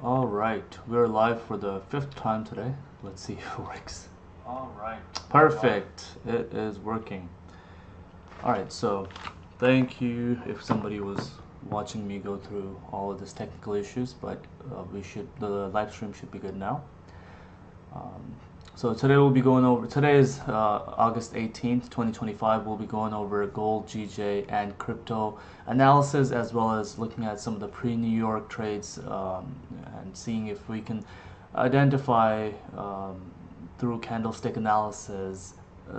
All right, we're live for the fifth time today. Let's see if it works. All right. Perfect. It is working. All right, so thank you if somebody was watching me go through all of this technical issues, but the live stream should be good now. Um, so today we'll be going over, today is August 18th, 2025. We'll be going over gold, GJ, and crypto analysis, as well as looking at some of the pre-New York trades and seeing if we can identify through candlestick analysis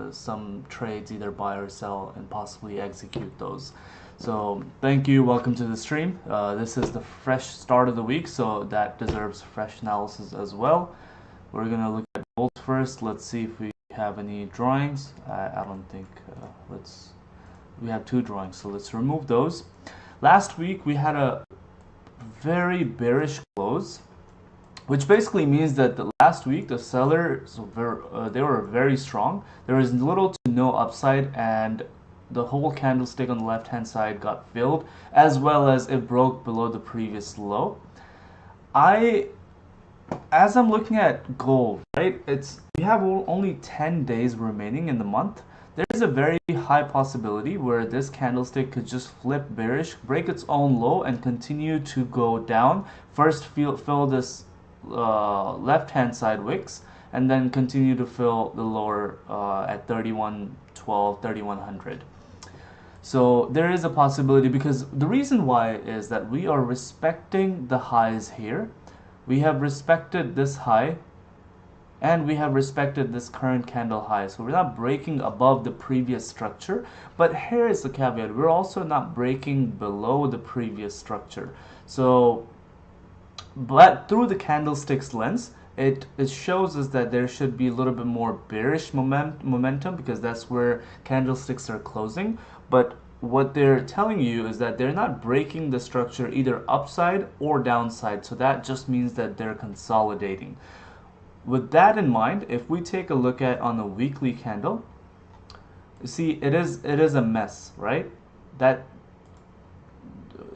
some trades, either buy or sell, and possibly execute those. So thank you, welcome to the stream. This is the fresh start of the week, so that deserves fresh analysis as well. We're gonna look at gold first. Let's see if we have any drawings. I don't think we have two drawings, so let's remove those. Last week we had a very bearish close, which basically means that the last week the sellers they were very strong. There was little to no upside, and the whole candlestick on the left hand side got filled, as well as it broke below the previous low. As I'm looking at gold, right, we have only 10 days remaining in the month. There's a very high possibility where this candlestick could just flip bearish, break its own low, and continue to go down. First fill this left-hand side wicks, and then continue to fill the lower at 3112, 3100. So there is a possibility, because the reason why is that we are respecting the highs here. We have respected this high, and we have respected this current candle high. So we're not breaking above the previous structure, but here is the caveat: we're also not breaking below the previous structure. So, but through the candlestick's lens, it shows us that there should be a little bit more bearish momentum, because that's where candlesticks are closing. But what they're telling you is that they're not breaking the structure either upside or downside, so that just means that they're consolidating. With that in mind, if we take a look at on the weekly candle, you see it is a mess, right? That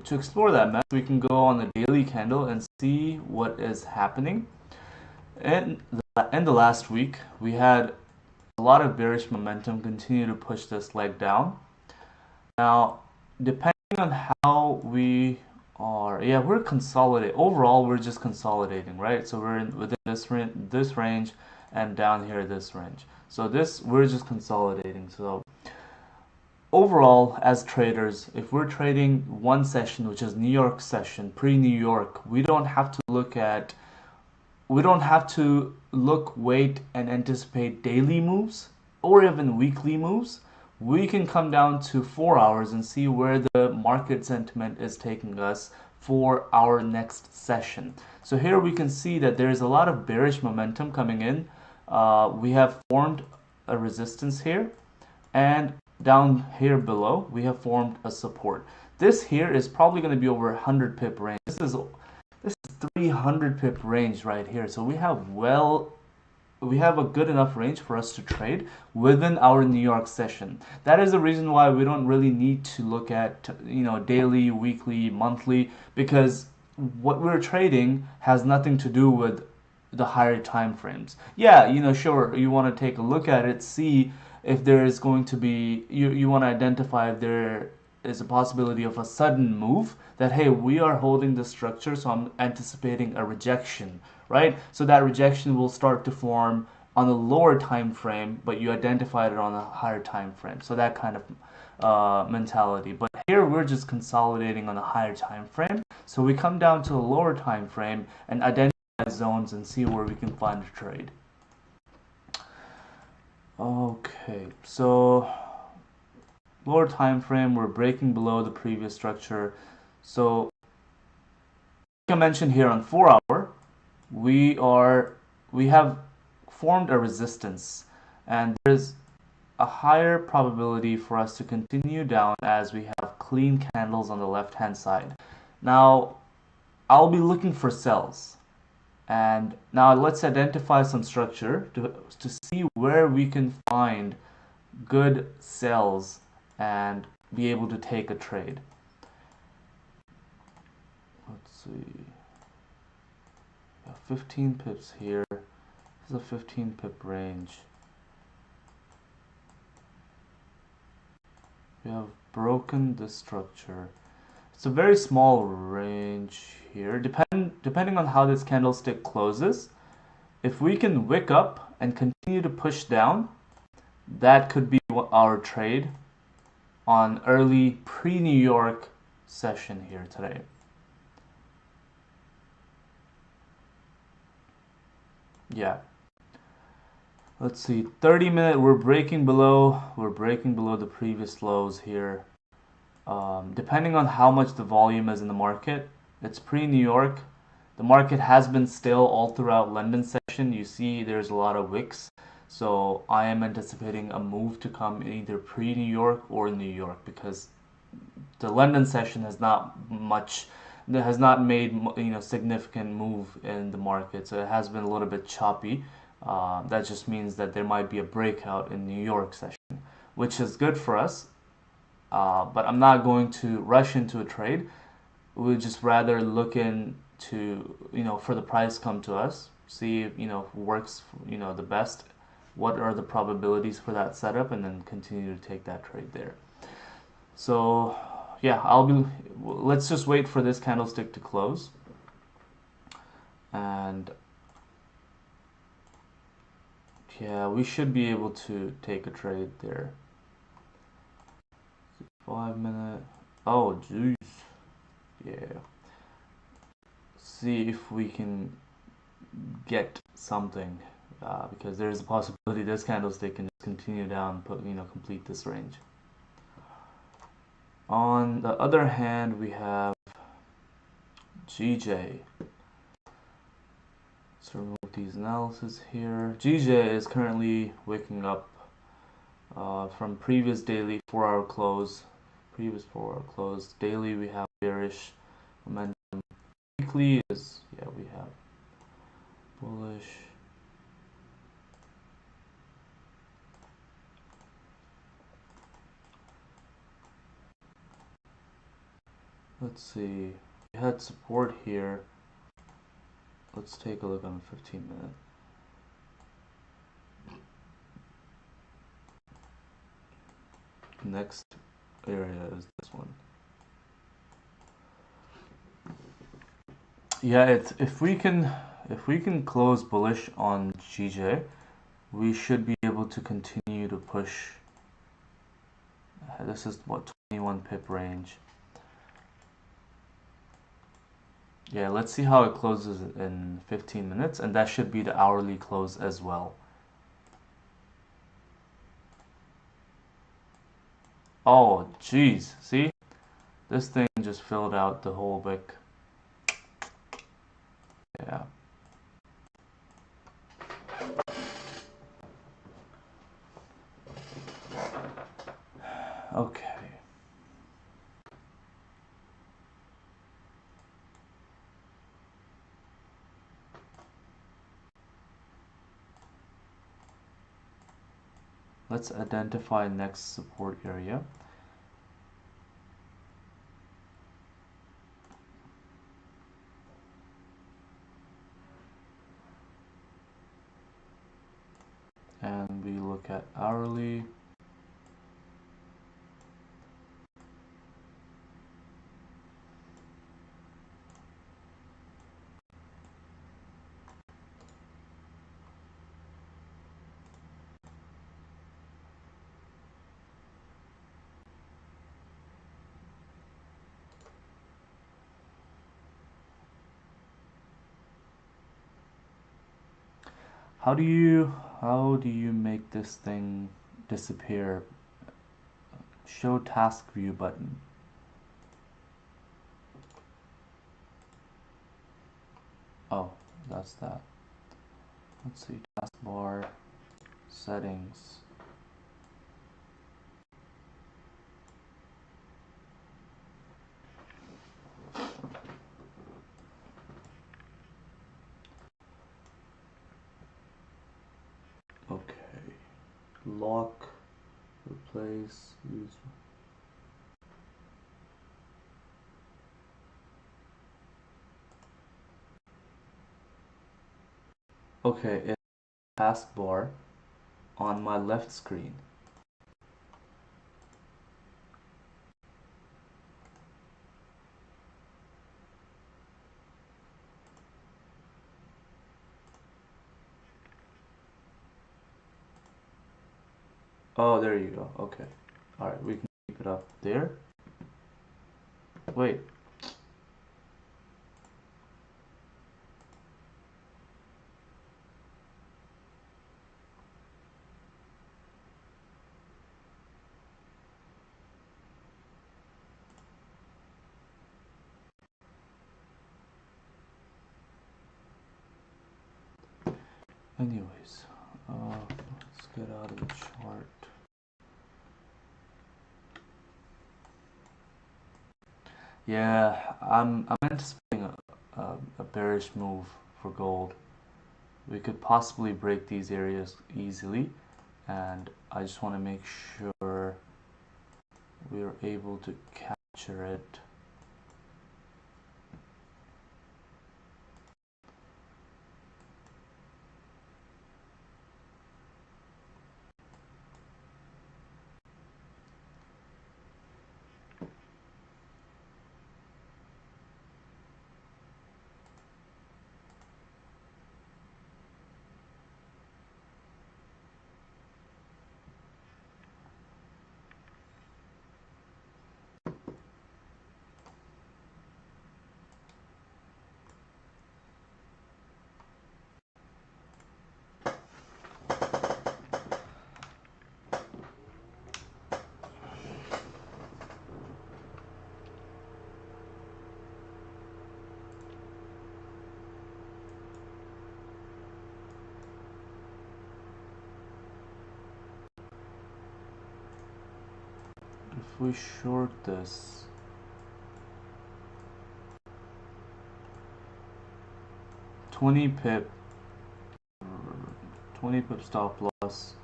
to explore that mess, we can go on the daily candle and see what is happening. In the last week, we had a lot of bearish momentum continue to push this leg down. Now, depending on how we are, yeah, we're consolidating. Overall, we're just consolidating, right? So we're within this range, and down here this range. So we're just consolidating. So overall, as traders, if we're trading one session, which is New York session, pre-New York, we don't have to wait and anticipate daily moves or even weekly moves. We can come down to 4 hours and see where the market sentiment is taking us for our next session. So here we can see that there is a lot of bearish momentum coming in. We have formed a resistance here, and down here below we have formed a support. This here is probably going to be over 100 pip range. This is 300 pip range right here. So we have a good enough range for us to trade within our New York session. That is the reason why we don't really need to look at, daily, weekly, monthly, because what we're trading has nothing to do with the higher time frames. Yeah, sure, you want to take a look at it, see if there is going to be, you want to identify if there is a possibility of a sudden move, that hey, we are holding the structure, so I'm anticipating a rejection, right? So that rejection will start to form on a lower time frame, but you identified it on a higher time frame. So that kind of mentality. But here we're just consolidating on a higher time frame. So we come down to a lower time frame and identify zones and see where we can find a trade. Okay, so lower time frame, we're breaking below the previous structure. So like I mentioned here, on 4 hour, we have formed a resistance, and there's a higher probability for us to continue down as we have clean candles on the left hand side. Now I'll be looking for sells, and now let's identify some structure to see where we can find good sells and be able to take a trade. Let's see. 15 pips here. This is a 15 pip range. We have broken the structure. It's a very small range here. Depending on how this candlestick closes, if we can wick up and continue to push down, that could be our trade on early pre-New York session here today. Yeah. Let's see, 30-minute, we're breaking below the previous lows here. Depending on how much the volume is in the market, it's pre-New York. The market has been still all throughout London session. You see there's a lot of wicks. So I am anticipating a move to come either pre-New York or New York, because the London session has not made significant move in the market. So it has been a little bit choppy. That just means that there might be a breakout in New York session, which is good for us. But I'm not going to rush into a trade. We'd just rather look into, for the price come to us, see if, works, the best, what are the probabilities for that setup, and then continue to take that trade there. So, yeah, let's just wait for this candlestick to close. And yeah, we should be able to take a trade there. 5 minute. Oh, jeez. Yeah. See if we can get something, because there's a possibility this candlestick can just continue down, complete this range. On the other hand, we have GJ. Let's remove these analysis here. GJ is currently waking up from previous daily 4-hour close. Daily we have bearish momentum. Weekly is, we have bullish. Let's see, we had support here. Let's take a look on 15 minute. Next area is this one. Yeah, if we can close bullish on GJ, we should be able to continue to push. This is what, 21 pip range. Yeah, let's see how it closes in 15 minutes, and that should be the hourly close as well. Oh, jeez, see? This thing just filled out the whole wick. Yeah. Okay. Let's identify next support area. And we look at hourly. How do you make this thing disappear? Show task view button. Oh, that's that. Let's see, taskbar, settings. Okay, lock, replace, use. Okay, it's taskbar on my left screen. Oh, there you go. Okay. Alright, we can keep it up there. Wait. Anyways, let's get out of the chart. Yeah, I'm anticipating a bearish move for gold. We could possibly break these areas easily, and I just want to make sure we are able to capture it. If we short this, 20 pip 20 pip stop loss.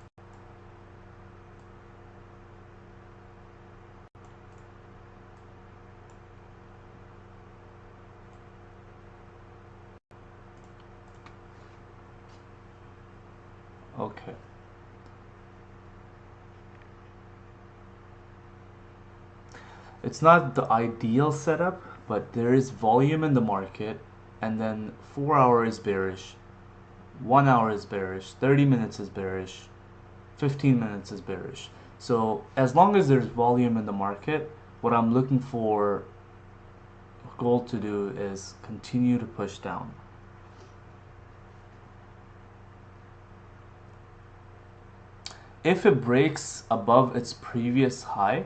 Okay. It's not the ideal setup, but there is volume in the market, and then 4 hours is bearish, 1 hour is bearish, 30 minutes is bearish, 15 minutes is bearish. So as long as there's volume in the market, what I'm looking for gold to do is continue to push down. If it breaks above its previous high,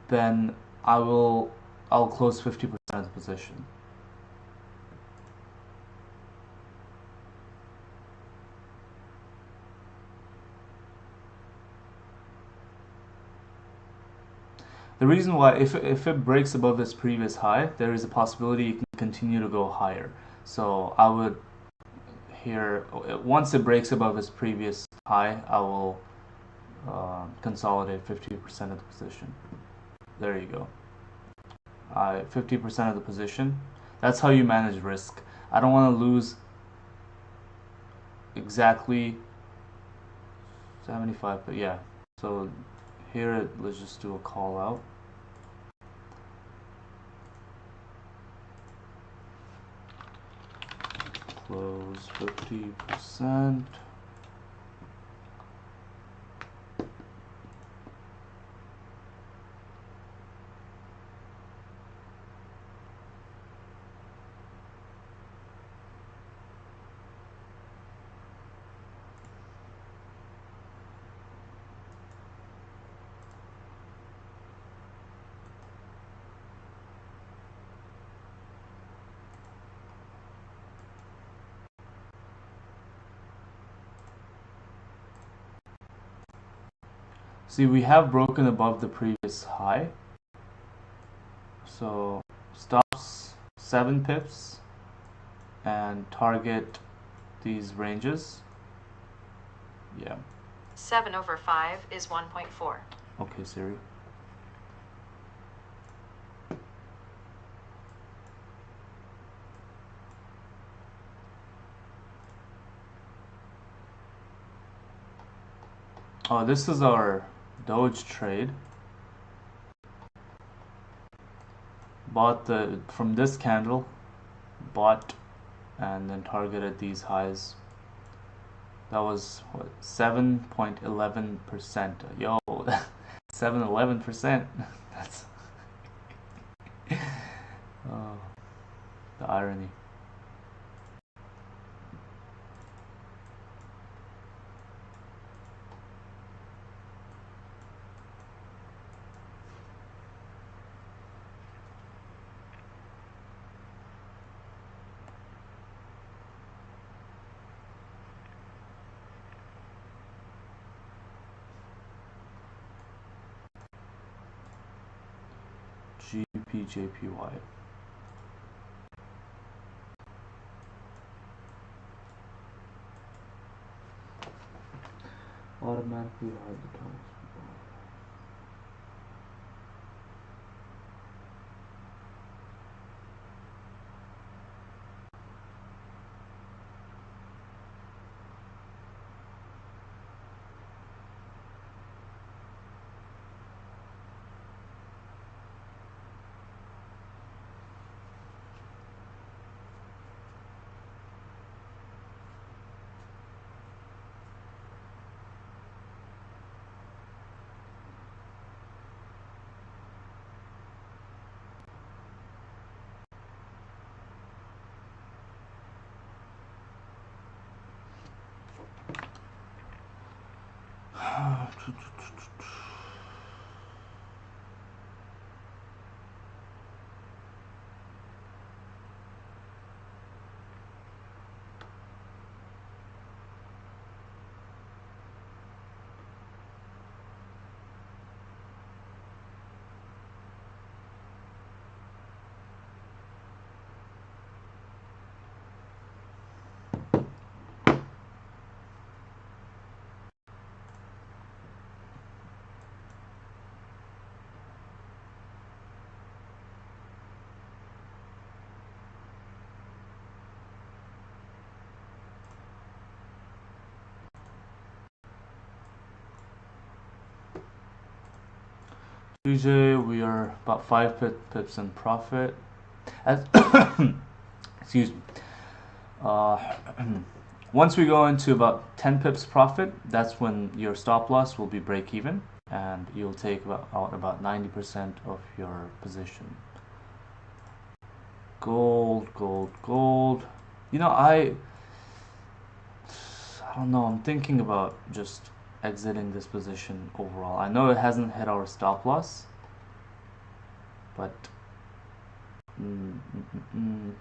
then I'll close 50% of the position. The reason why, if it breaks above its previous high, there is a possibility it can continue to go higher. So I would here, once it breaks above its previous high, I will consolidate 50% of the position. There you go. 50% of the position. That's how you manage risk. I don't want to lose exactly 75, but yeah. So here, let's just do a call out. Close 50%. See, we have broken above the previous high. So stops 7 pips and target these ranges. Yeah. 7 over 5 is 1.4. Okay, Siri. Oh, this is our Doge trade. Bought from this candle, bought and then targeted these highs. That was what, 7.11%. Yo, 7.11%. That's oh, the irony. GPJPY. Automatically hide the times. TJ, we are about 5 pips in profit. As excuse me. Once we go into about 10 pips profit, that's when your stop loss will be break even, and you'll take about 90% of your position. Gold, gold, gold. You know, I don't know. I'm thinking about just exiting this position overall. I know it hasn't hit our stop loss, but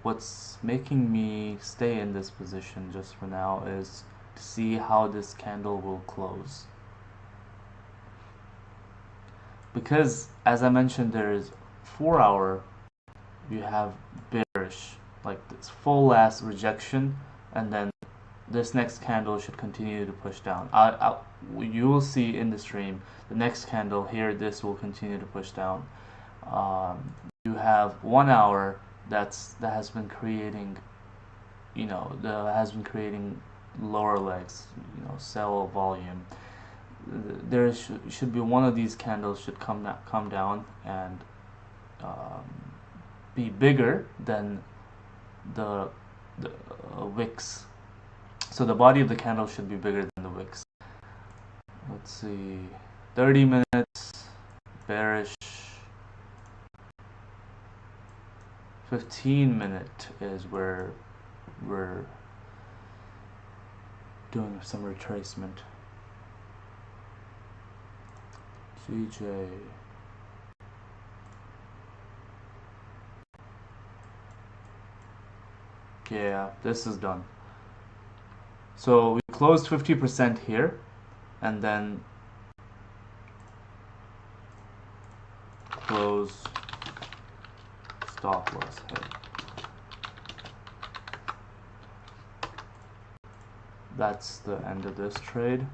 what's making me stay in this position just for now is to see how this candle will close. Because, as I mentioned, there is 4 hour, you have bearish, like this full ass rejection, and then this next candle should continue to push down. You will see in the stream, the next candle here, this will continue to push down. You have 1 hour that has been creating, that has been creating lower legs, sell volume. There should be one of these candles should come down and be bigger than the wicks. So the body of the candle should be bigger than the wicks. Let's see, 30 minutes bearish. 15-minute is where we're doing some retracement. CJ. Yeah, this is done. So we closed 50% here, and then close stop loss head. That's the end of this trade.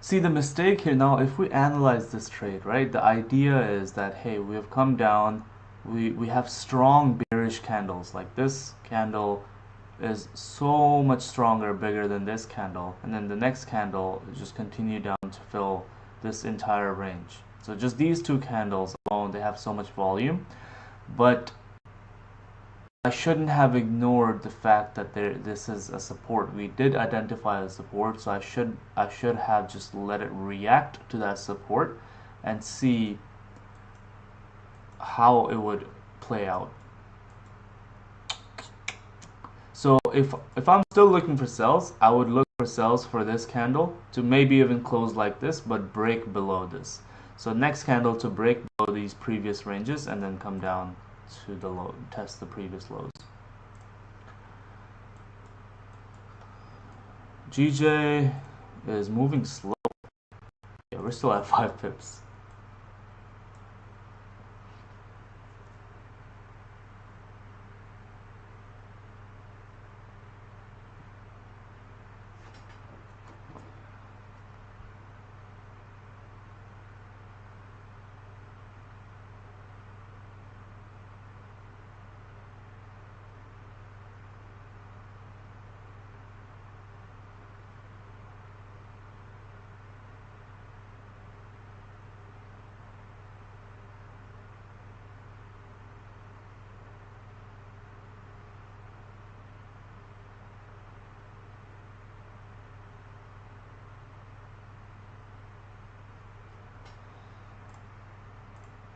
See, the mistake here now, if we analyze this trade, right, the idea is that, hey, we have come down, we have strong bearish candles. Like this candle is so much stronger, bigger than this candle, and then the next candle just continue down to fill this entire range. So just these two candles alone, they have so much volume, but I shouldn't have ignored the fact that this is a support. We did identify a support, so I should have just let it react to that support and see how it would play out. So if I'm still looking for sells, I would look for sells for this candle to maybe even close like this, but break below this. So next candle to break below these previous ranges and then come down to the low, test the previous lows. GJ is moving slow. Yeah, we're still at 5 pips.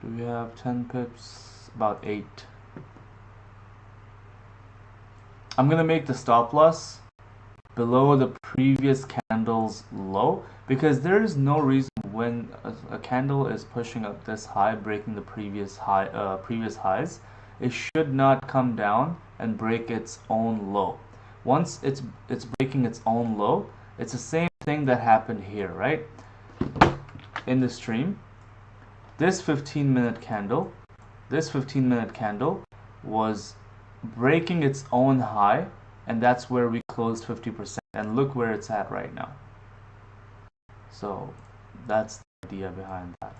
Do we have 10 pips? About 8. I'm gonna make the stop loss below the previous candle's low, because there is no reason when a candle is pushing up this high, breaking the previous highs, it should not come down and break its own low. Once it's breaking its own low, it's the same thing that happened here, right? In the stream, this 15-minute candle was breaking its own high, and that's where we closed 50%, and look where it's at right now. So that's the idea behind that.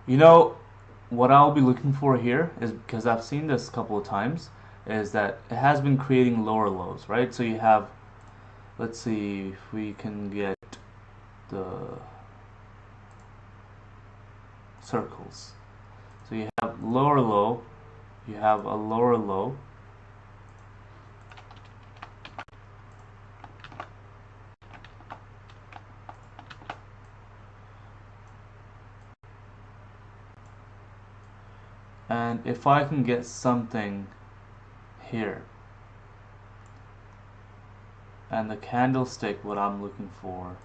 You know, what I'll be looking for here is, because I've seen this a couple of times, is that it has been creating lower lows, right? So you have, let's see if we can get the circles. So you have lower low, you have a lower low, and if I can get something here, and the candlestick, what I'm looking for,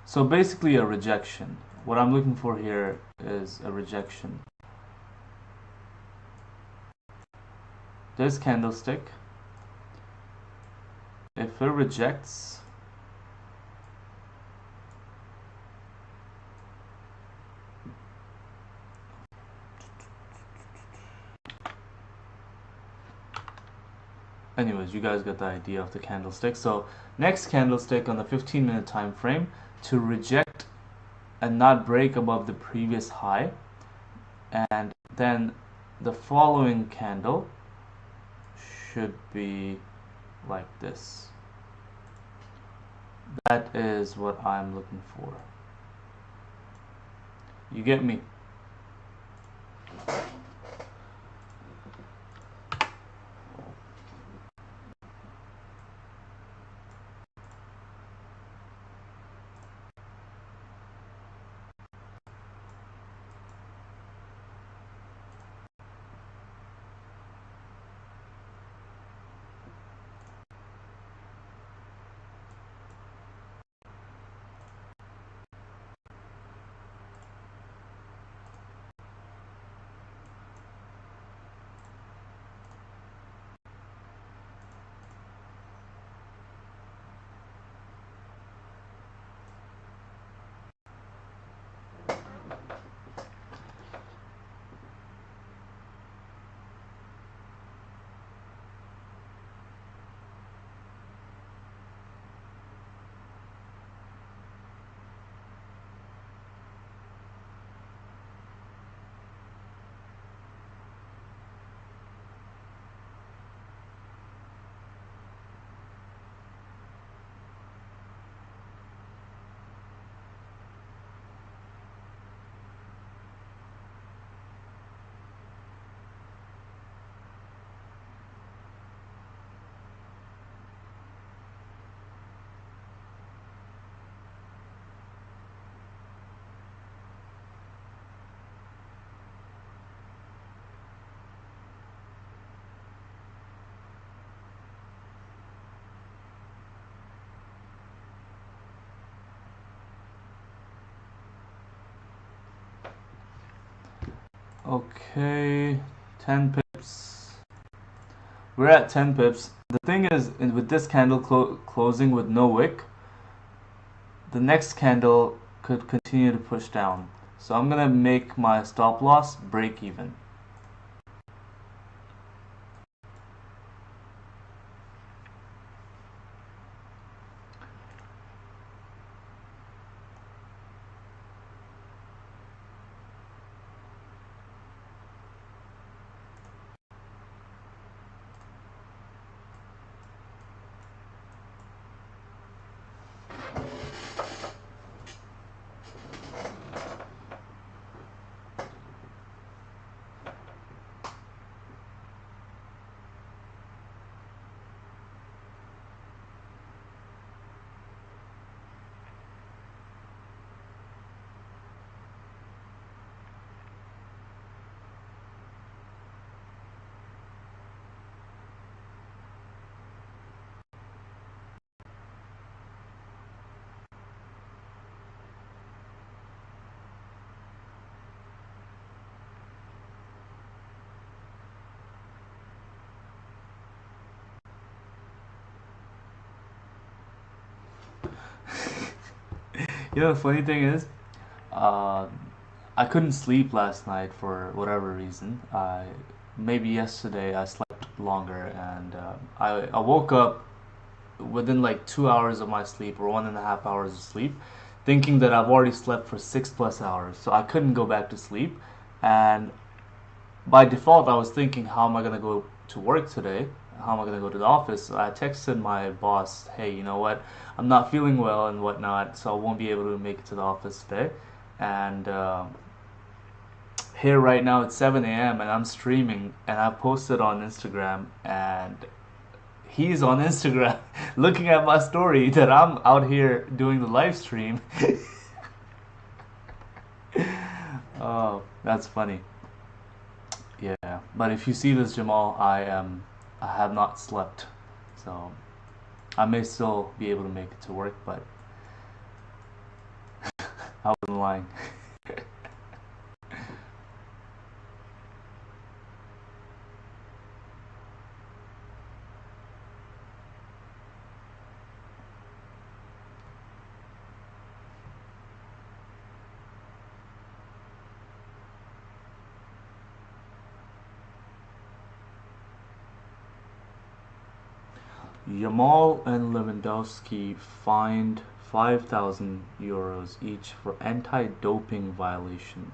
so basically a rejection. What I'm looking for here is a rejection. This candlestick, if it rejects, anyways, you guys got the idea of the candlestick. So next candlestick on the 15-minute time frame to reject and not break above the previous high, and then the following candle should be like this. That is what I'm looking for. You get me? Okay, 10 pips. We're at 10 pips. The thing is, with this candle closing with no wick, the next candle could continue to push down. So I'm gonna make my stop loss break even. You know, the funny thing is, uh, I couldn't sleep last night for whatever reason. Maybe yesterday I slept longer, and I woke up within like 2 hours of my sleep, or 1.5 hours of sleep, thinking that I've already slept for 6 plus hours. So I couldn't go back to sleep, and by default I was thinking, how am I gonna go to work today? How am I gonna go to the office? So I texted my boss, hey, you know what? I'm not feeling well and whatnot, so I won't be able to make it to the office today. And here right now it's 7 a.m. and I'm streaming, and I posted on Instagram, and he's on Instagram looking at my story that I'm out here doing the live stream. Oh, that's funny. Yeah, but if you see this, Jamal, I have not slept, so I may still be able to make it to work, but I wasn't lying. Yamal and Lewandowski fined 5,000 euros each for anti-doping violation.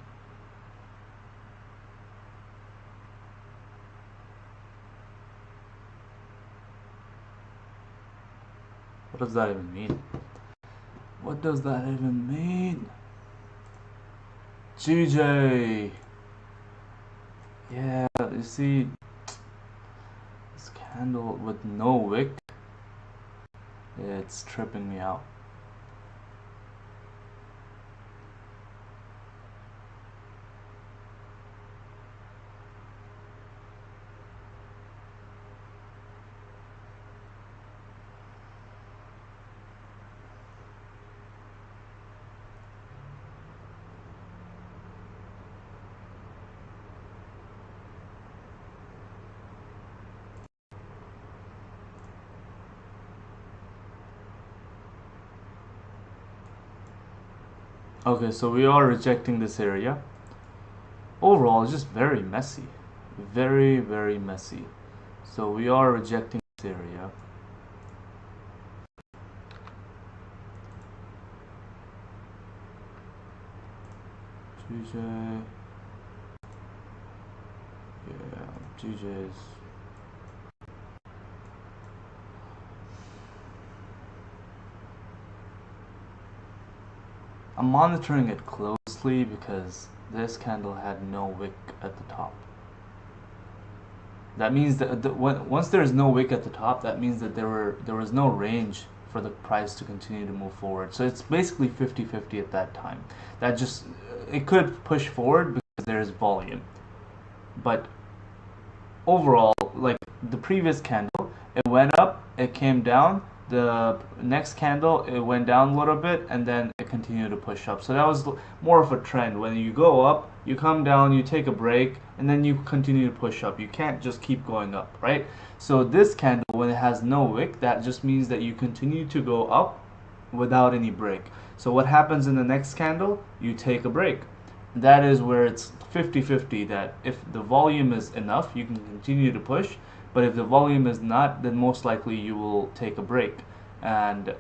What does that even mean? What does that even mean? GJ. Yeah, you see, this candle with no wick, it's tripping me out. Okay, so we are rejecting this area. Overall, it's just very messy. Very, very messy. So we are rejecting this area. GJ. Yeah, GJ's. I'm monitoring it closely because this candle had no wick at the top. That means that once there's no wick at the top, that means that there was no range for the price to continue to move forward. So it's basically 50-50 at that time. That just it could push forward because there's volume. But overall, like the previous candle, it went up, it came down. The next candle, it went down a little bit, and then it continued to push up. So that was more of a trend. When you go up, you come down, you take a break, and then you continue to push up. You can't just keep going up, right? So this candle, when it has no wick, that just means that you continue to go up without any break. So what happens in the next candle? You take a break. That is where it's 50-50, that if the volume is enough, you can continue to push, but if the volume is not, then most likely you will take a break. And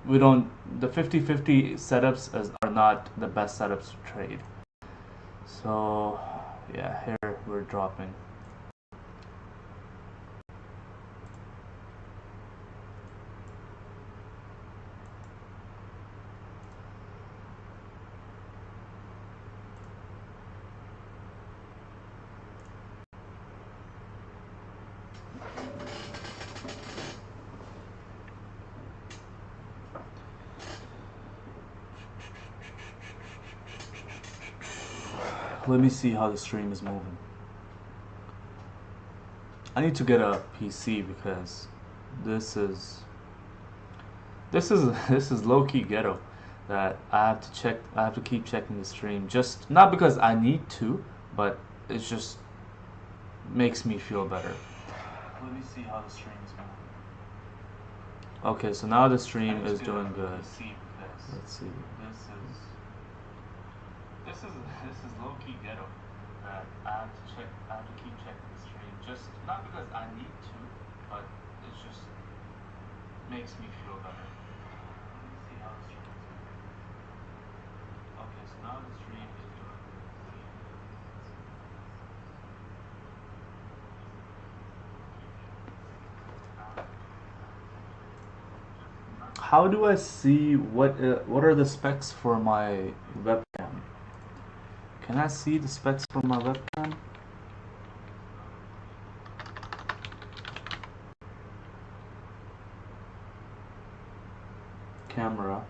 the 50-50 setups are not the best setups to trade. So yeah, here we're dropping. Let me see how the stream is moving. I need to get a PC because this is this is low-key ghetto, that I have to check. I have to keep checking the stream, just not because I need to, but it just makes me feel better. Let me see how the stream is moving. Okay, so now the stream is doing good. Let's see. This is low-key ghetto, that I have to check. I have to keep checking the stream, just not because I need to, but it just makes me feel better. Let me see how the stream is moving. Okay, so now the stream is doing good. How do I see what are the specs for my webcam? Can I see the specs for my webcam? Camera.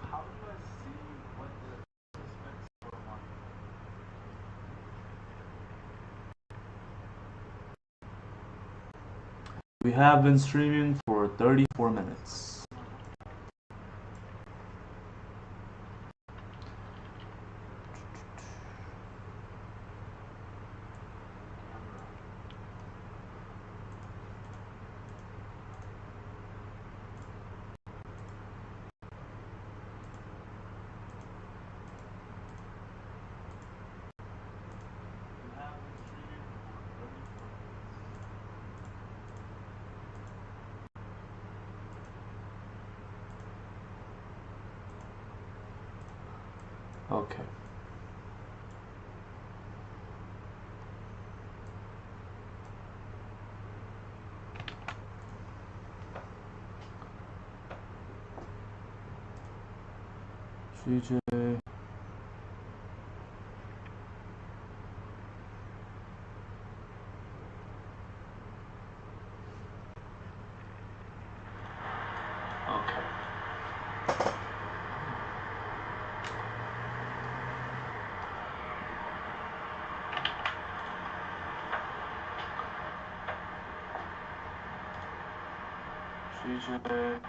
How do I see what the specs for my... We have been streaming for 34 minutes. Okay. CJ. Okay. CJ.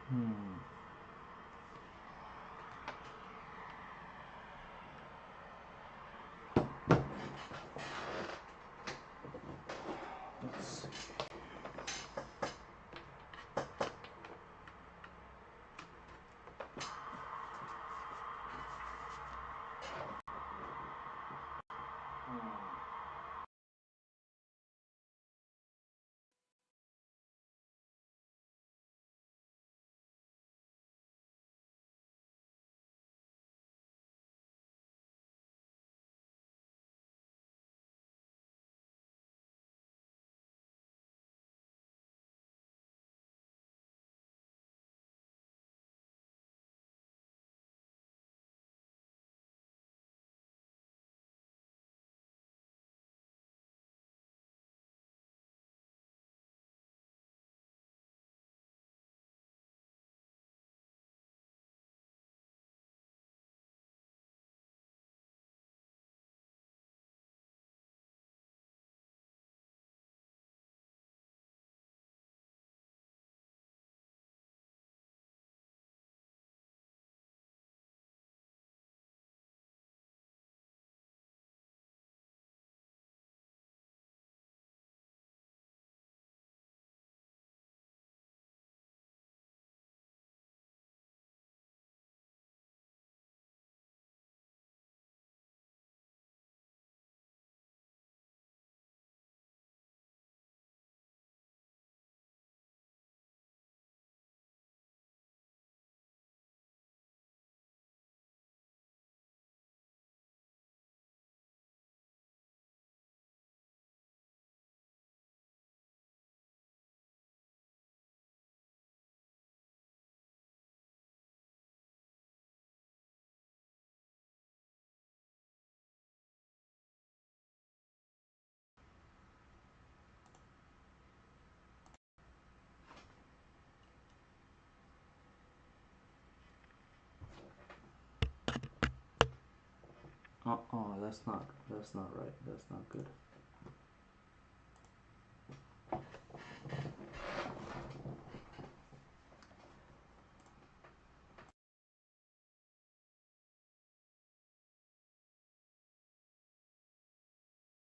Hmm. Let's see. Hmm. Oh, that's not right. That's not good.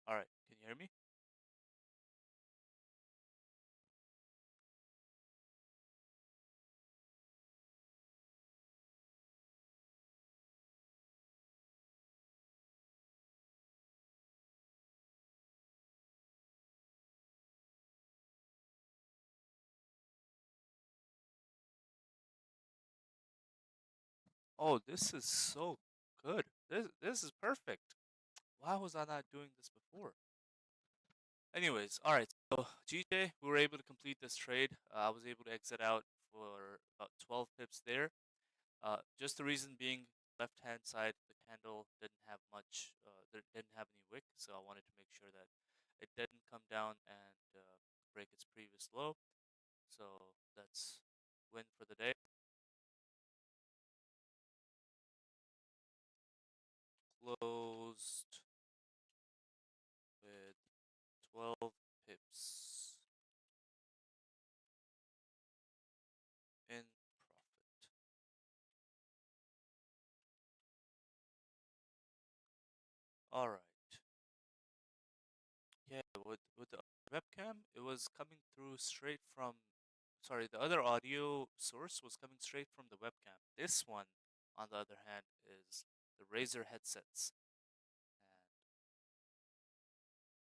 All right, can you hear me? Oh, this is so good. This is perfect. Why was I not doing this before? Anyways, all right. So GJ, we were able to complete this trade. I was able to exit out for about 12 pips there. Just the reason being, left hand side the candle didn't have much. Didn't have any wick, so I wanted to make sure that it didn't come down and break its previous low. So that's win for the day. Closed with 12 pips in profit. All right. Yeah, with the webcam, it was coming through straight from. Sorry, the other audio source was coming straight from the webcam. This one, on the other hand, is the Razer headsets,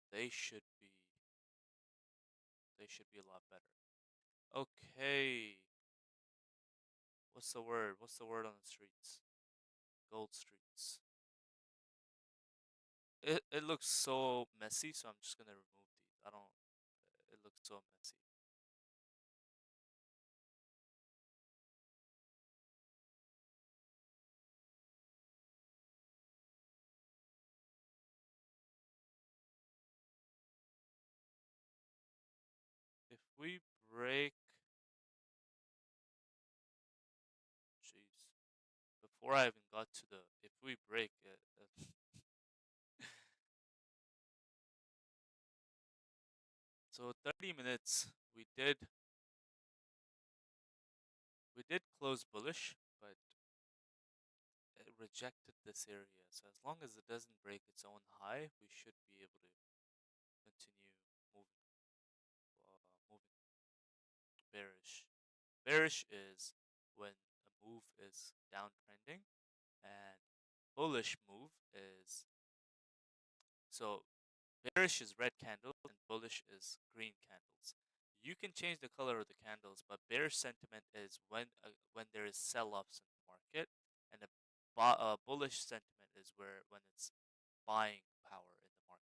and they should be they should be a lot better. Okay, what's the word? What's the word on the streets? Gold streets. It looks so messy, so I'm just gonna remove these. I don't. It looks so messy. If we break, jeez, before I even got to the, if we break it, so 30 minutes, we did close bullish, but it rejected this area. So as long as it doesn't break its own high, we should be able to continue moving, moving bearish. Bearish is when a move is downtrending, and bullish move is, so bearish is red candles and bullish is green candles. You can change the color of the candles, but bearish sentiment is when there is sell-offs in the market, and a bullish sentiment is where when it's buying power in the market.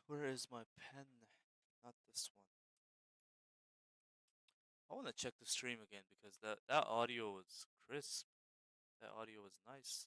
Where is my pen? Not this one. I want to check the stream again because that audio was crisp. That audio was nice.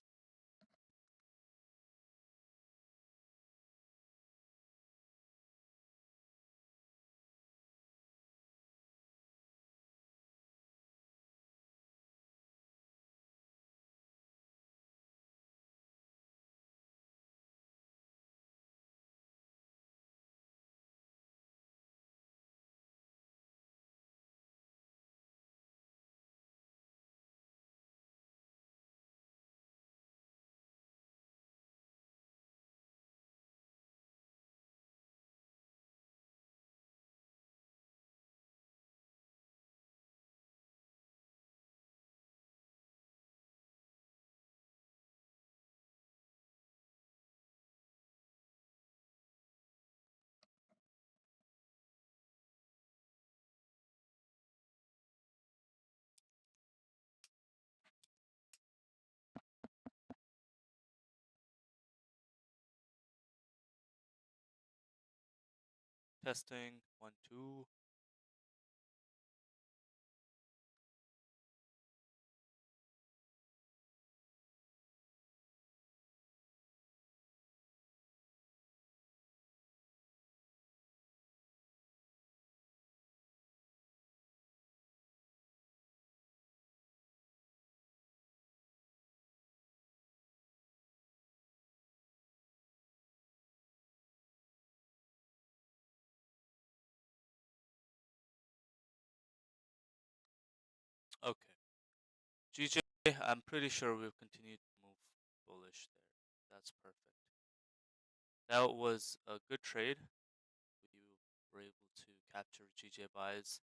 Testing 1 2. Okay. GJ, I'm pretty sure we'll continue to move bullish there. That's perfect. That was a good trade. You were able to capture GJ buys.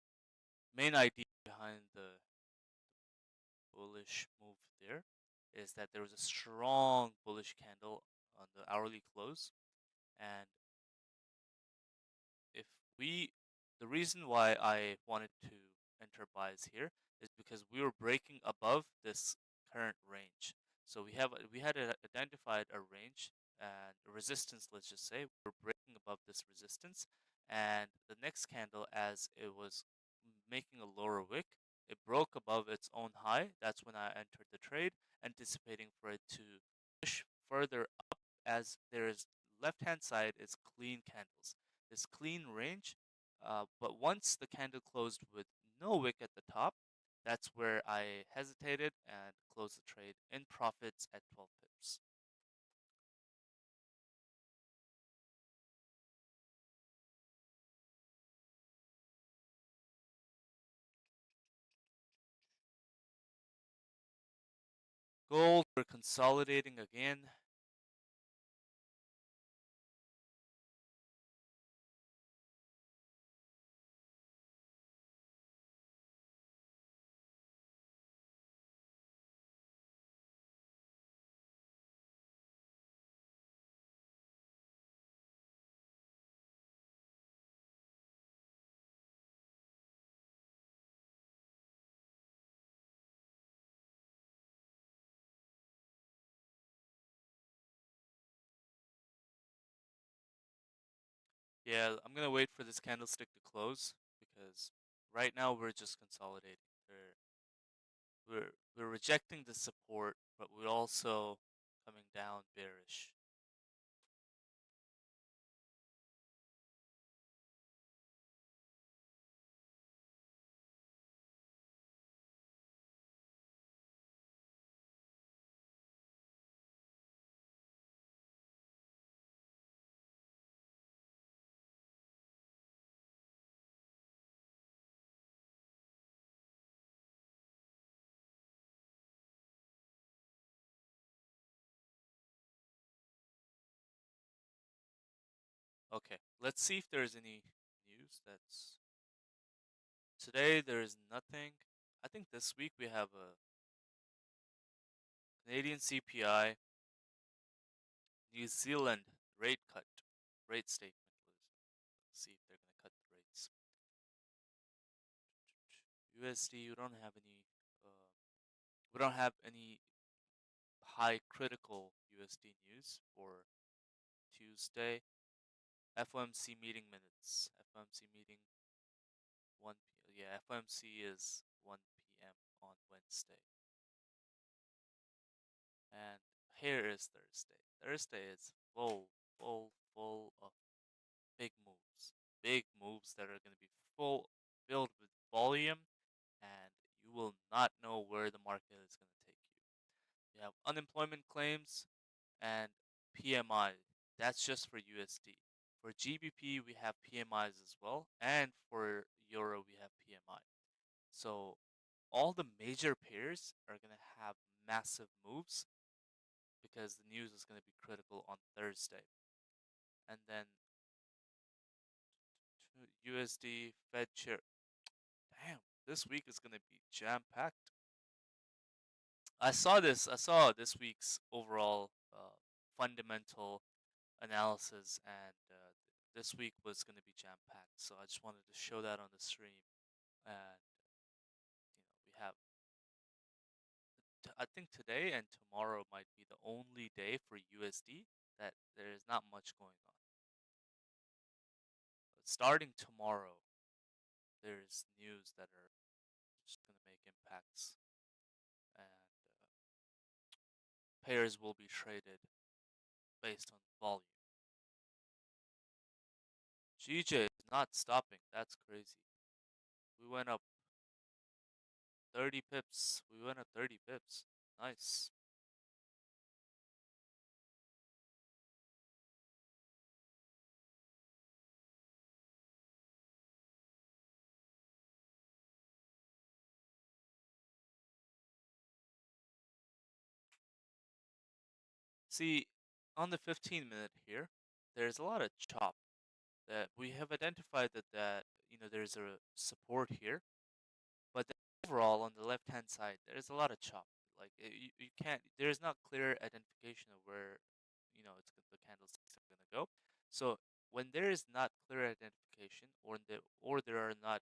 Main idea behind the bullish move there. is that there was a strong bullish candle on the hourly close, and if we the reason why I wanted to enter buys here is because we were breaking above this current range. So we had identified a range and a resistance, let's just say. We're breaking above this resistance, and the next candle, as it was making a lower wick, it broke above its own high. That's when I entered the trade, anticipating for it to push further up, as there is left hand side is clean candles, this clean range. But once the candle closed with no wick at the top, that's where I hesitated and closed the trade in profits at 12 pips. Gold, we're consolidating again. Yeah, I'm gonna wait for this candlestick to close because right now we're just consolidating. We're we're rejecting the support, but we're also coming down bearish. Okay, let's see if there's any news that's today. There is nothing. I think this week we have a Canadian CPI, New Zealand rate cut, rate statement. Let's see if they're going to cut the rates. USD, we don't have any high critical USD news for Tuesday. FOMC meeting minutes. FOMC meeting 1 p. Yeah, FOMC is 1 p.m. on Wednesday. And here is Thursday. Thursday is full of big moves. Big moves that are going to be filled with volume, and you will not know where the market is going to take you. You have unemployment claims and PMI. That's just for USD. For GBP, we have PMIs as well, and for Euro, we have PMI. So all the major pairs are going to have massive moves because the news is going to be critical on Thursday. And then USD Fed chair. Damn, this week is going to be jam packed. I saw this. I saw this week's overall fundamental analysis, and this week was going to be jam packed. So I just wanted to show that on the stream. And we have. I think today and tomorrow might be the only day for USD that there is not much going on. But starting tomorrow, there's news that are just going to make impacts, and pairs will be traded based on volume. GJ is not stopping. That's crazy. We went up 30 pips. We went up 30 pips. Nice. See, on the 15-minute here, there's a lot of chop that we have identified that there's a support here, but then overall on the left hand side there's a lot of chop. Like you can't. There's not clear identification of where the candlesticks are gonna go. So when there is not clear identification, or there are not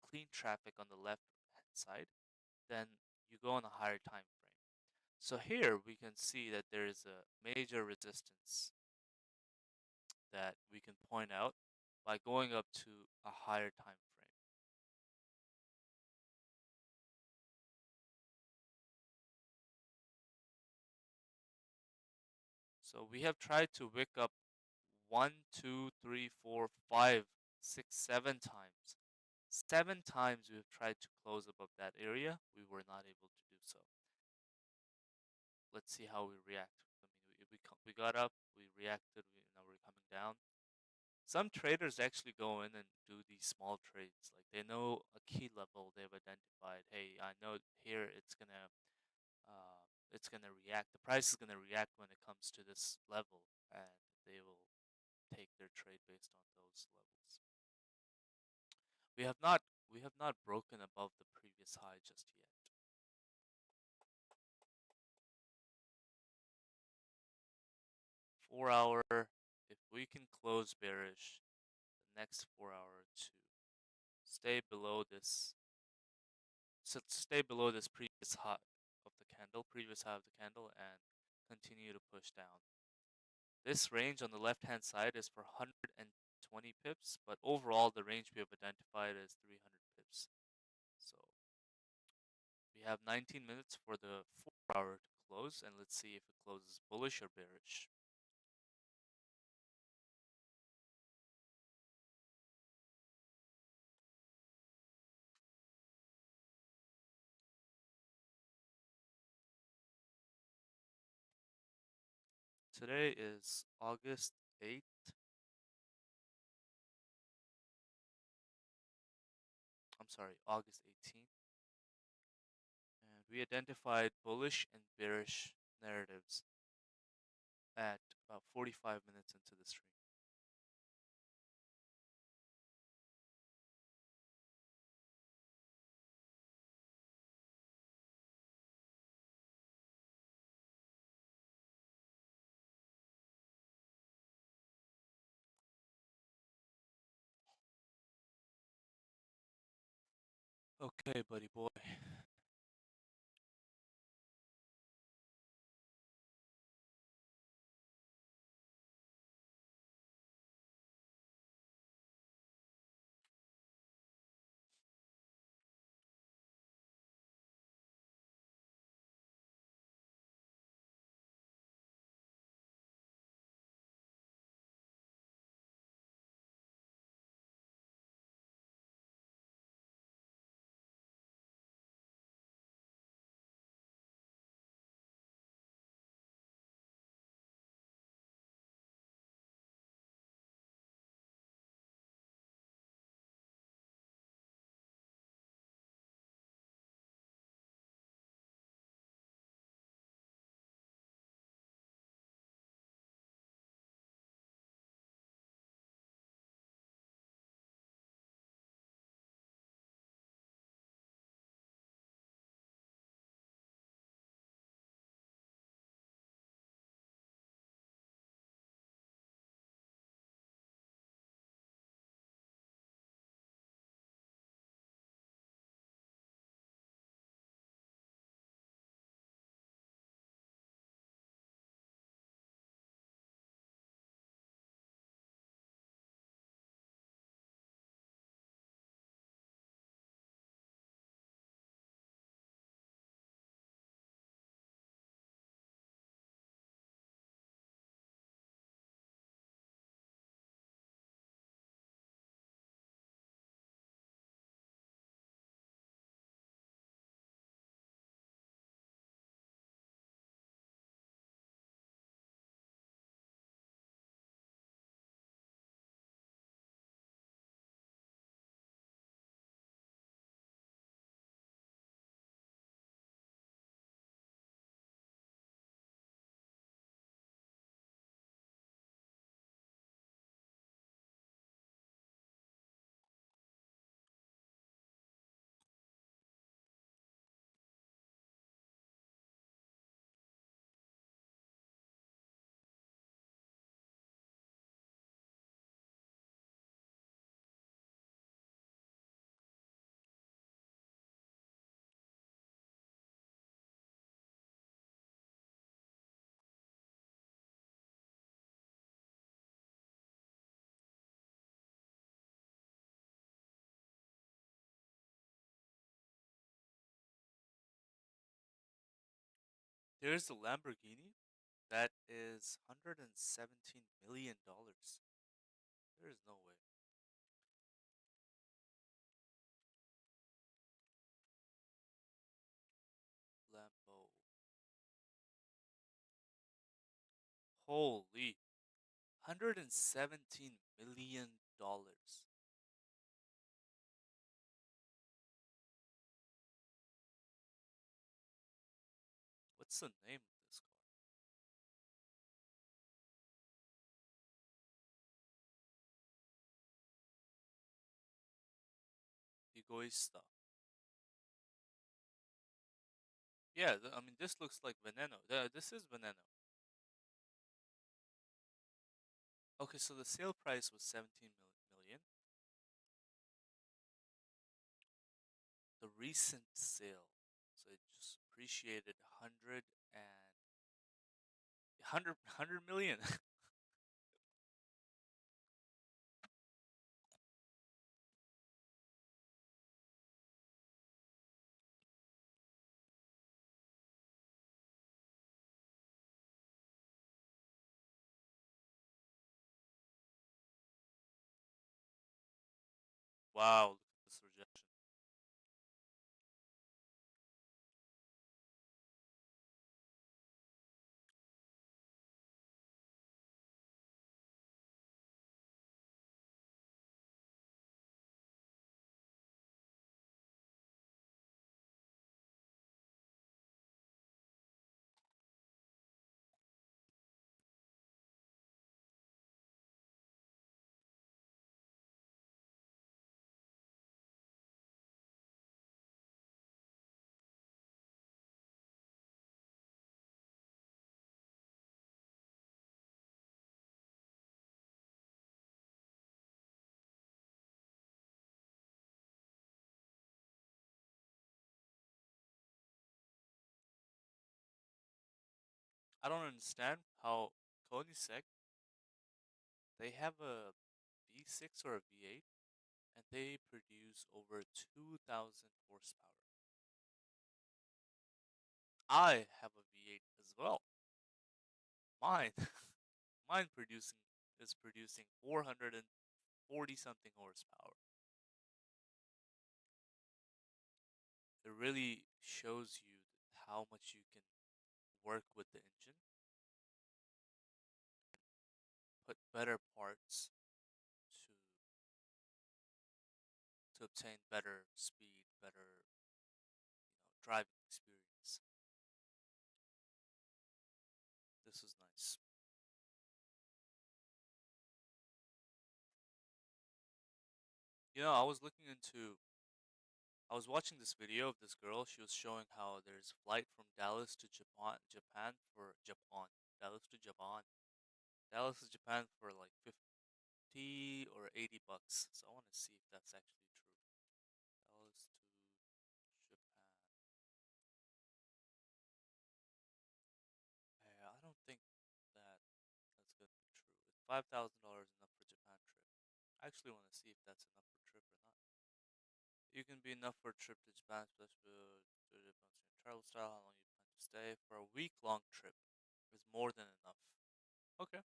clean traffic on the left hand side, then you go on a higher time frame. So here we can see that there is a major resistance that we can point out by going up to a higher time frame. So we have tried to wick up 1, 2, 3, 4, 5, 6, 7 times. 7 times we've tried to close above that area. We were not able to do so. Let's see how we react. I mean, we got up, we reacted. Now we're coming down. Some traders actually go in and do these small trades. Like they know a key level they've identified. Hey, I know here it's gonna react. The price is gonna react when it comes to this level, and they will take their trade based on those levels. We have not broken above the previous high just yet. 4 hour, if we can close bearish the next 4 hour to stay below this previous high of the candle, and continue to push down. This range on the left hand side is for 120 pips, but overall the range we have identified is 300 pips. So we have 19 minutes for the 4 hour to close, and let's see if it closes bullish or bearish. Today is August 8th. I'm sorry, August 18th. And we identified bullish and bearish narratives at about 45 minutes into the stream. Okay, buddy boy. There's a Lamborghini that is $117 million. There is no way. Lambo. Holy. $117 million. What's the name of this car? Egoista. Yeah, I mean, this looks like Veneno. This is Veneno. Okay, so the sale price was 17 million. The recent sale, so it just appreciated 100 and 100 million. Wow, look at this rejection. I don't understand how Koenigsegg, they have a V6 or a V8 and they produce over 2,000 horsepower. I have a V8 as well. Mine, mine producing 440 something horsepower. It really shows you how much you can work with the engine, put better parts to obtain better speed, better driving experience. This is nice. I was watching this video of this girl. She was showing how there's flight from Dallas to Dallas to Japan, Dallas to Japan for like 50 or 80 bucks. So I want to see if that's actually true. Dallas to Japan. Yeah, I don't think that that's gonna be true. Is $5,000 enough for Japan trip? I actually want to see if that's enough for trip or not. You can be enough for a trip to Japan, especially to your travel style. How long you plan to stay for a week-long trip is more than enough. Okay.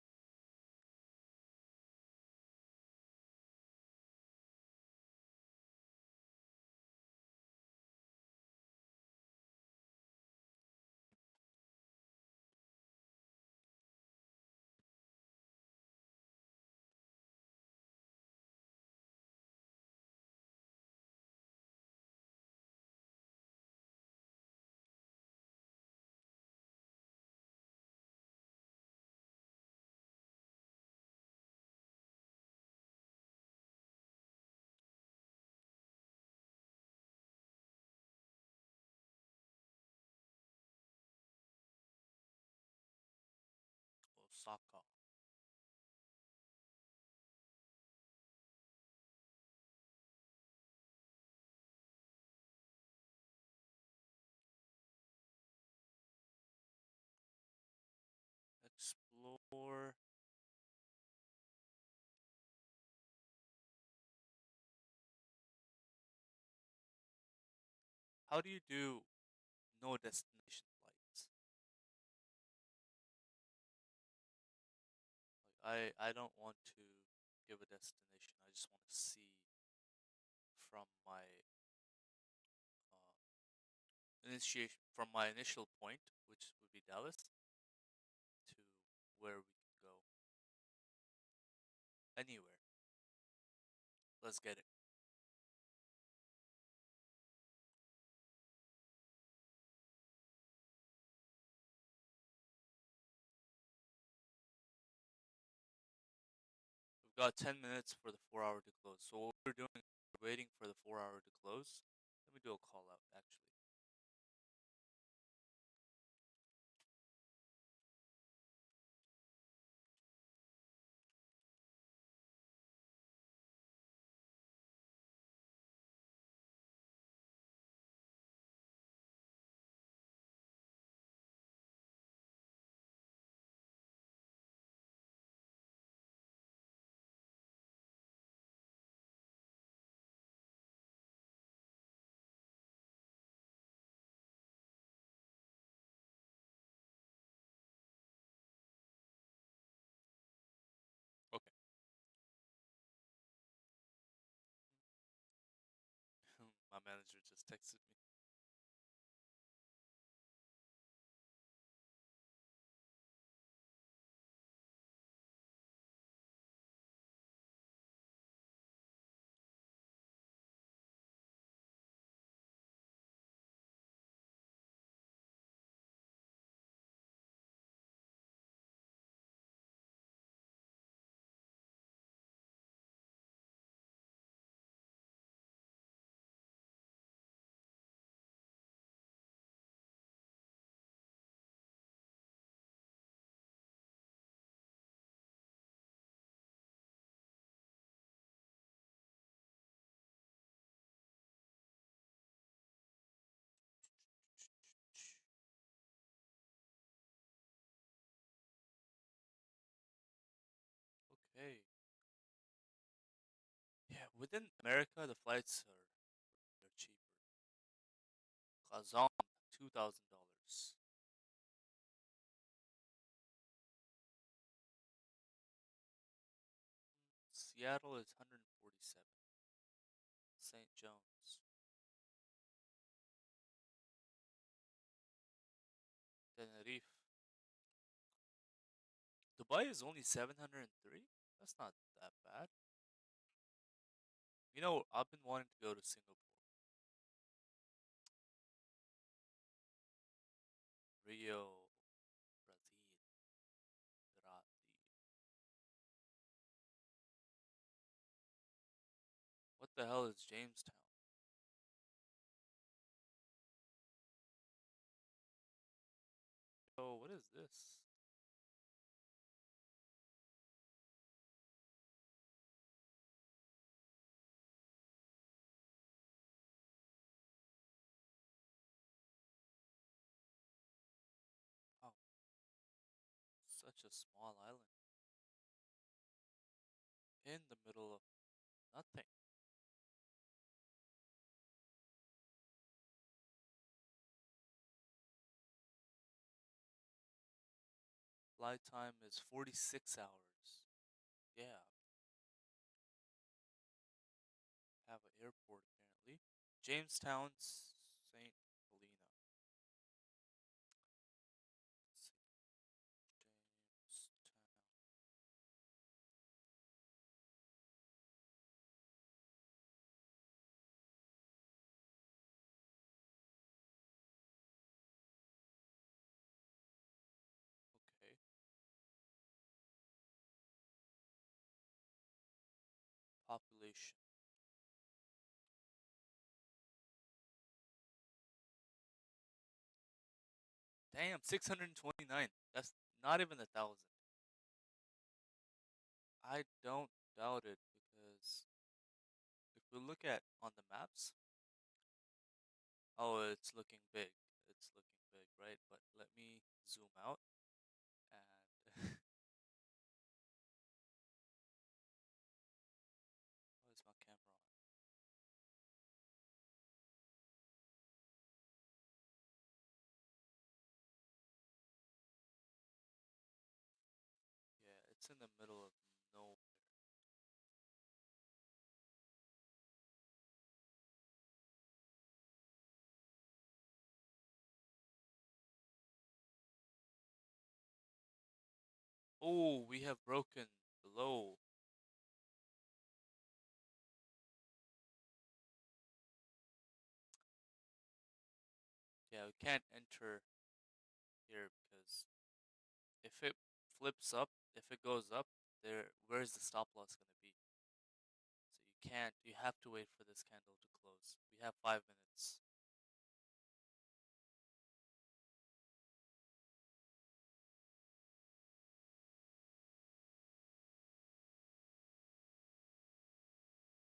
Osaka. Explore. How do you do no destination flights? I don't want to give a destination. I just want to see from my from my initial point, which would be Dallas, to where we can go. Anywhere. Let's get it. We've got 10 minutes for the 4 hour to close. So what we're doing is we're waiting for the 4 hour to close. Let me do a call out actually. Okay. My manager just texted me. Okay. Yeah, within America the flights are they're cheaper. Kazan, $2,000. Seattle is 147. St. John's. Tenerife. Dubai is only 703? That's not that bad. You know, I've been wanting to go to Singapore. Rio, Brazil, Grazi. What the hell is Jamestown? Oh, what is this? Oh, such a small island in the middle of nothing. Flight time is 46 hours. Yeah, have an airport apparently. Jamestown, St. Helena. Let's see. Jamestown. Okay. Population. Damn, 629. That's not even 1,000. I don't doubt it because if we look at on the maps, oh, it's looking big. It's looking big, right? But let me zoom out and why is my camera on? Yeah, it's It's in the middle of nowhere. Oh, we have broken below. Yeah, we can't enter here because if it flips up, if it goes up, where's the stop loss gonna be? So you can't. You have to wait for this candle to close. We have 5 minutes.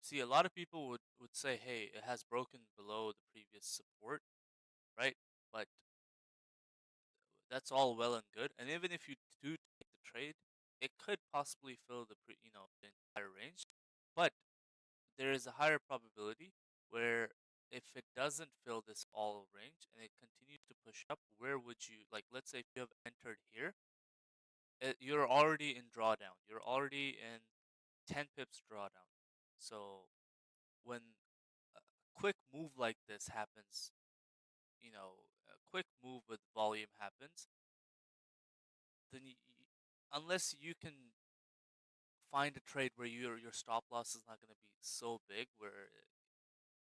See, a lot of people would say, hey, it has broken below the previous support, right? But that's all well and good. And even if you do take the trade, it could possibly fill the entire range. But there is a higher probability where if it doesn't fill this all range and it continues to push up, where would you like? Let's say if you have entered here, you're already in drawdown. You're already in 10 pips drawdown. So when a quick move like this happens, a quick move with volume happens, then unless you can find a trade where your stop loss is not going to be so big where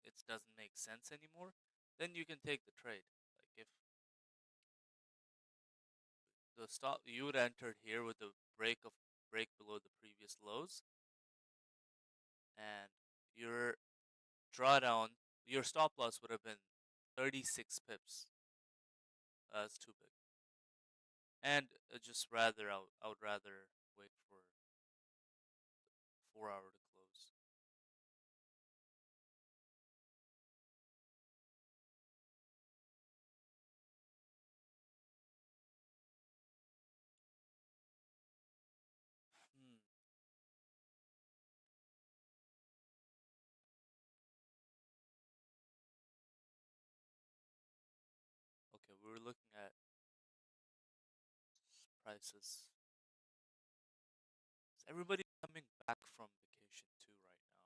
it doesn't make sense anymore, then you can take the trade. Like if the stop you would entered here with the break below the previous lows, and your drawdown, your stop loss would have been 36 pips. That's too big. And I would rather wait for 4 hour to close. Hmm. Okay, we were looking at prices. So everybody's coming back from vacation too right now.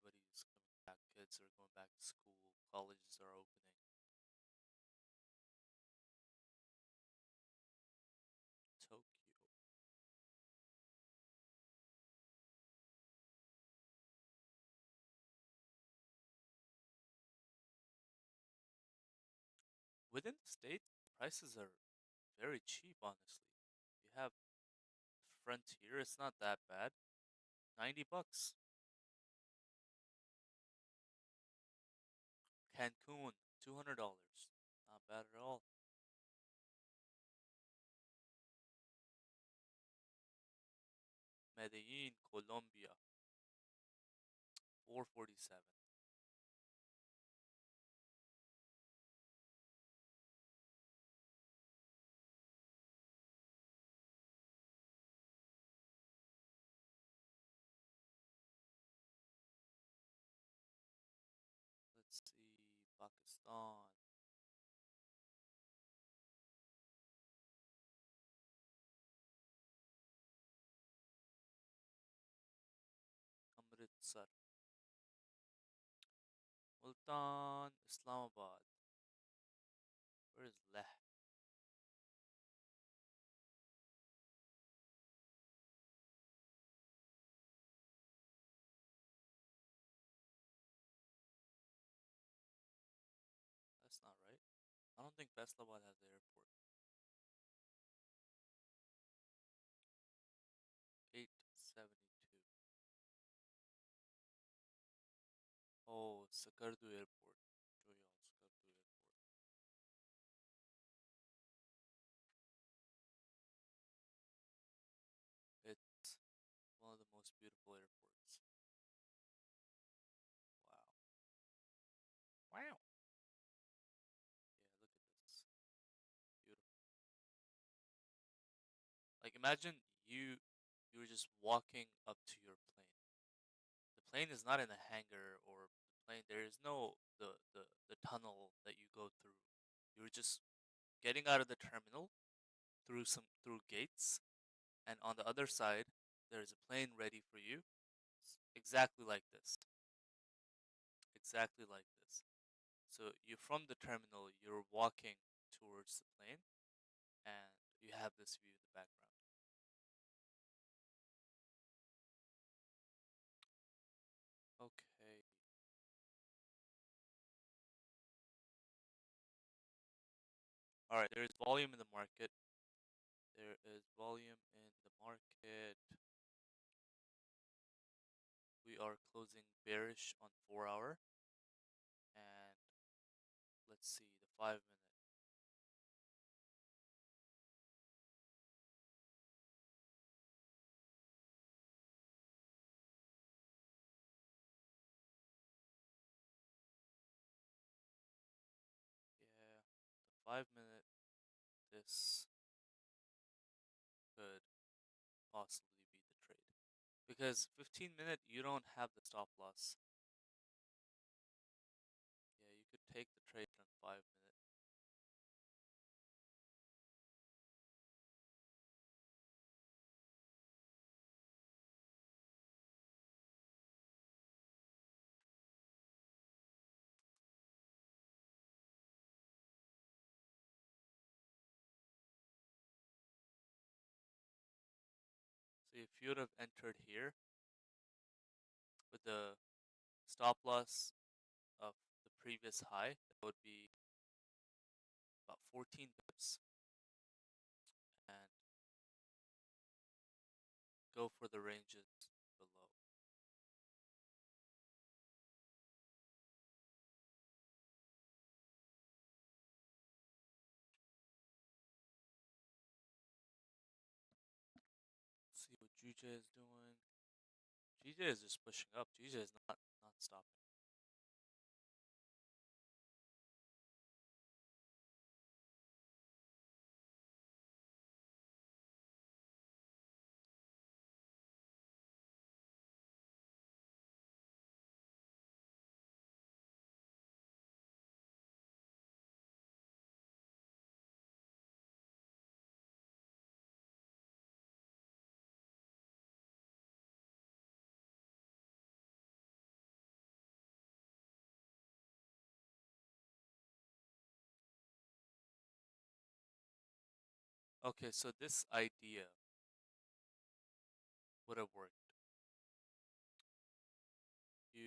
Everybody's coming back. Kids are going back to school. Colleges are opening. Tokyo. Within the States, prices are very cheap, honestly. You have Frontier, it's not that bad. $90. Cancun, $200. Not bad at all. Medellin, Colombia, 447. Let's see, Pakistan. Amritsar. Multan, Islamabad. Where is Leh? That's not right. I don't think Faisalabad has the airport. 872. Oh, Sakardu Airport. Joyal Sakardu Airport. It's one of the most beautiful airports. Wow. Wow. Yeah, look at this. Beautiful. Like imagine you were just walking up to your plane. The plane is not in a hangar or the plane there is no the tunnel that you go through. You're just getting out of the terminal through gates, and on the other side there's a plane ready for you, exactly like this. Exactly like this. So you're from the terminal, you're walking towards the plane, and you have this view in the background. Okay. All right, there is volume in the market. There is volume in the market. We are closing bearish on 4 hour. And let's see the 5 minute. Yeah, the 5 minute, this could possibly be the trade. Because 15 minute, you don't have the stop loss. Yeah, you could take the trade on 5 minute. So if you would have entered here with the stop loss of the previous high, that would be about 14 pips, and go for the ranges below. See what GJ is doing. GJ is just pushing up. GJ is not stopping. Okay, so this idea would have worked.